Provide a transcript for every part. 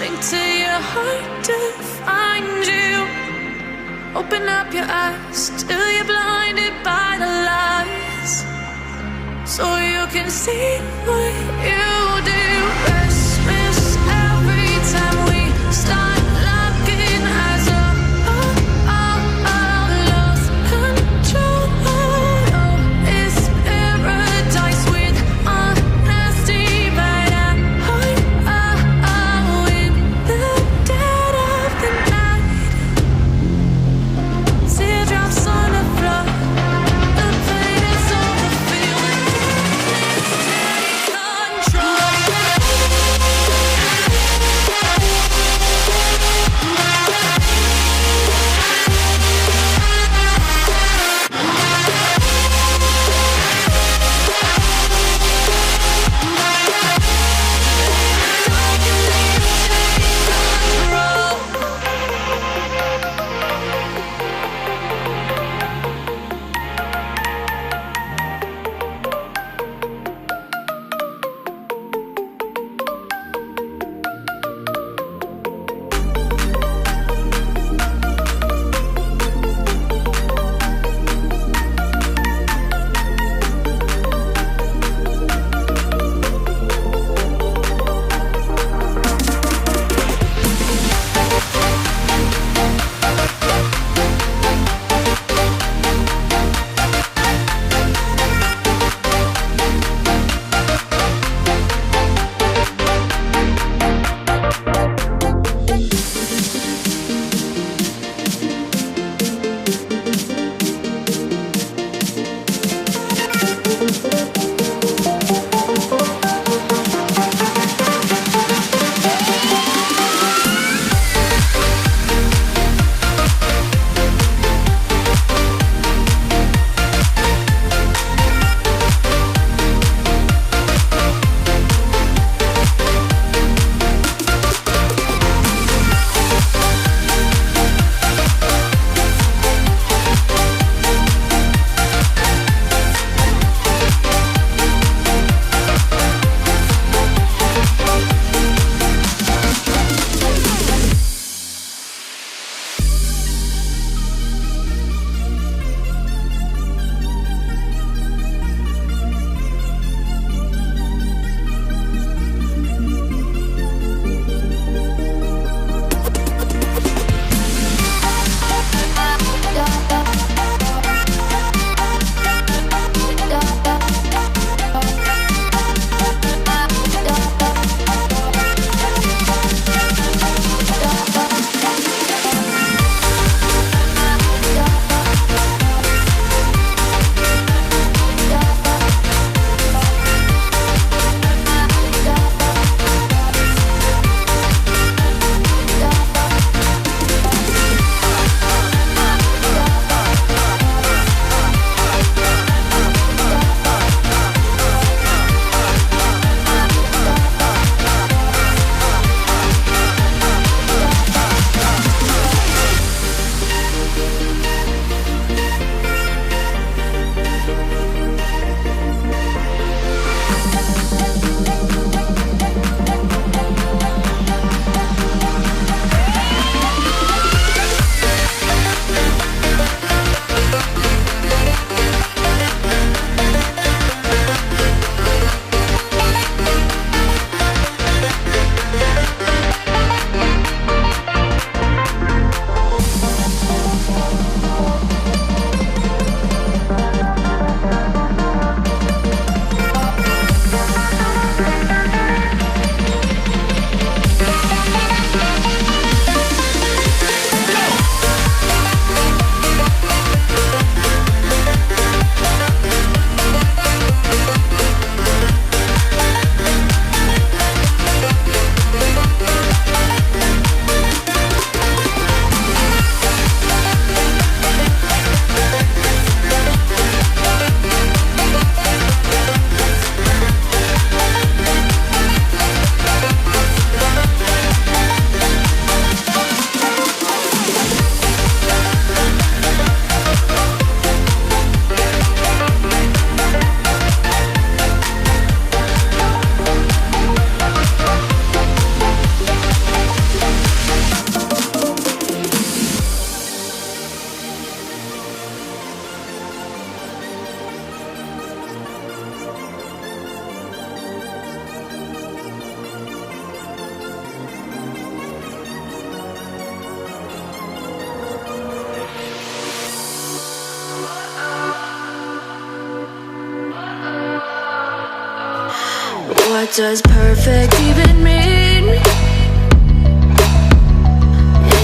sink to your heart to find you. Open up your eyes till you're blinded by the lies, so you can see what you do. Restless every time we start looking as a lost control. Oh, it's paradise with honesty, but I'm in the dead of the night. Teardrops on the floor, the pain is over, feeling it's take control. What does perfect even mean?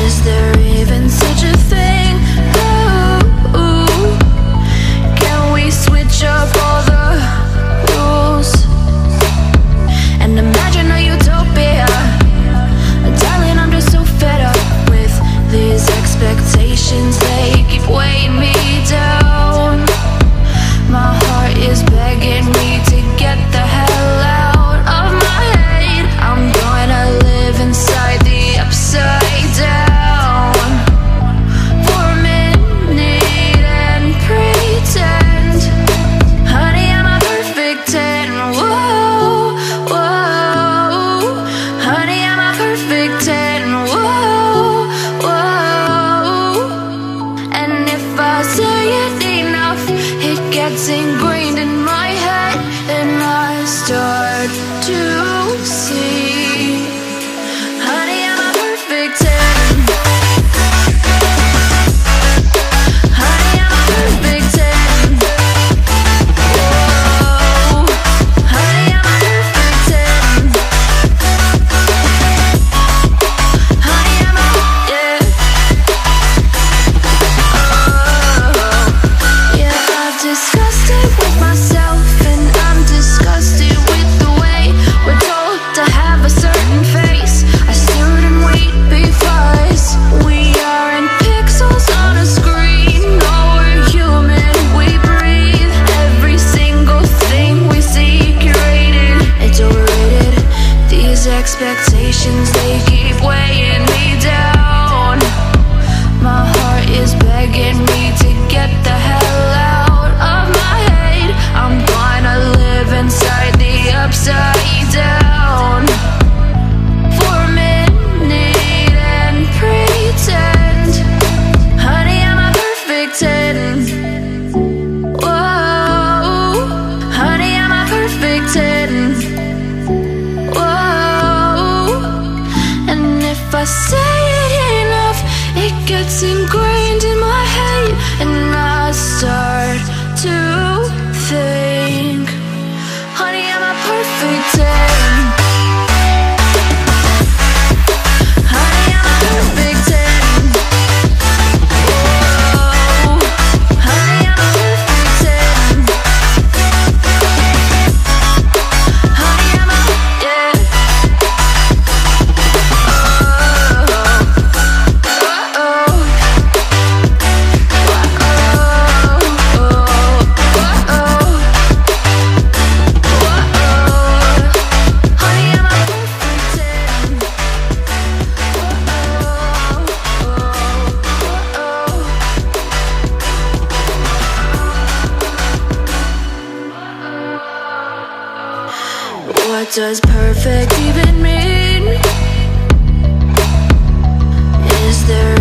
Is there even such a thing? Ooh, can we switch up all the rules and imagine a utopia? Darling, I'm just so fed up with these expectations. They keep weighing me down. My heart is begging me to get the hell out of my head. I'm gonna live inside the upside down for a minute and pretend, honey, I'm a perfect 10. Whoa, whoa, honey, I'm a perfect 10. Whoa, whoa, and if I say it enough, it gets ingrained in my head, and I start to see, honey, I'm a perfect 10. Honey, I'm a perfect 10. Whoa, honey, I'm a perfect 10. Honey, I'm a, yeah. Yeah, I've discussed it with myself, and I'm disgusted with the way we're told to have a certain face, a certain weight, because we aren't pixels on a screen. No, we're human, we breathe. Every single thing we see curated, it's overrated. These expectations, they keep weighing me down. My heart is begging me to get the hell out of my head. I'm gonna live inside the upside down for a minute and pretend, honey, I'm a perfect 10. Whoa, honey, I'm a perfect 10. Whoa, and if I say it enough, it gets ingrained in my head, and I start to think, honey, I'm a perfect 10. Honey, I'm a perfect 10. Whoa, honey, I'm a perfect 10. Honey, I'm a, yeah. What does perfect even mean? Is there